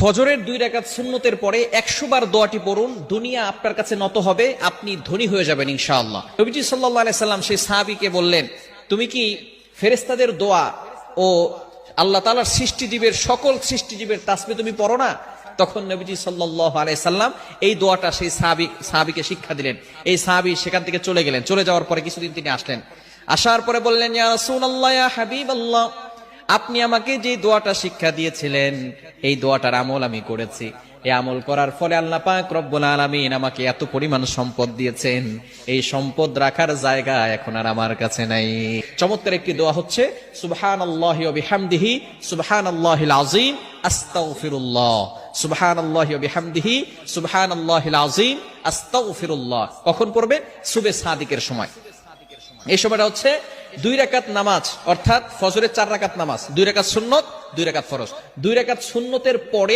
ফজরের 2 রাকাত সুন্নতের পরে 100 বার দোয়াটি পড়ুন, দুনিয়া আপনার কাছে নত হবে, আপনি ধনী হয়ে যাবেন ইনশাআল্লাহ। নবীজি সাল্লাল্লাহু আলাইহি সাল্লাম সেই সাহাবীকে বললেন, তুমি কি ফেরেশতাদের দোয়া ও আল্লাহ তাআলার সৃষ্টিজীবের সকল সৃষ্টিজীবের তাসবিহ তুমি পড়ো না? তখন নবীজি সাল্লাল্লাহু আলাইহি সাল্লাম এই দোয়াটা সেই সাহাবীকে শিক্ষা দিলেন। এই সাহাবী সেখান থেকে চলে গেলেন। চলে যাওয়ার পরে কিছুদিন তিনি আসলেন। আসার পরে বললেন, ইয়া রাসূলুল্লাহ, ইয়া হাবিবাল্লাহ, আপনি আমাকে যে দোয়াটা শিক্ষা দিয়েছিলেন এই দোয়াটার আমল আমি করেছি। এই আমল করার ফলে আল্লাহ পাক রব্বুল আলামিন আমাকে এত পরিমাণ সম্পদ দিয়েছেন, এই সম্পদ রাখার জায়গা এখন আর আমার কাছে নাই। চমৎকার একটি দোয়া হচ্ছে সুবহানাল্লাহি ওয়া বিহামদিহি সুবহানাল্লাহিল আযীম আস্তাগফিরুল্লাহ, সুবহানাল্লাহি ওয়া বিহামদিহি সুবহানাল্লাহিল আযীম আস্তাগফিরুল্লাহ। কখন পড়বে? সুবহে সাদিকের সময়। এই সময়টা হচ্ছে 2 রাকাত নামাজ, অর্থাৎ ফজরের 4 রাকাত নামাজ, 2 রাকাত সুন্নত, 2 রাকাত ফরজ। 2 রাকাত সুন্নতের পরে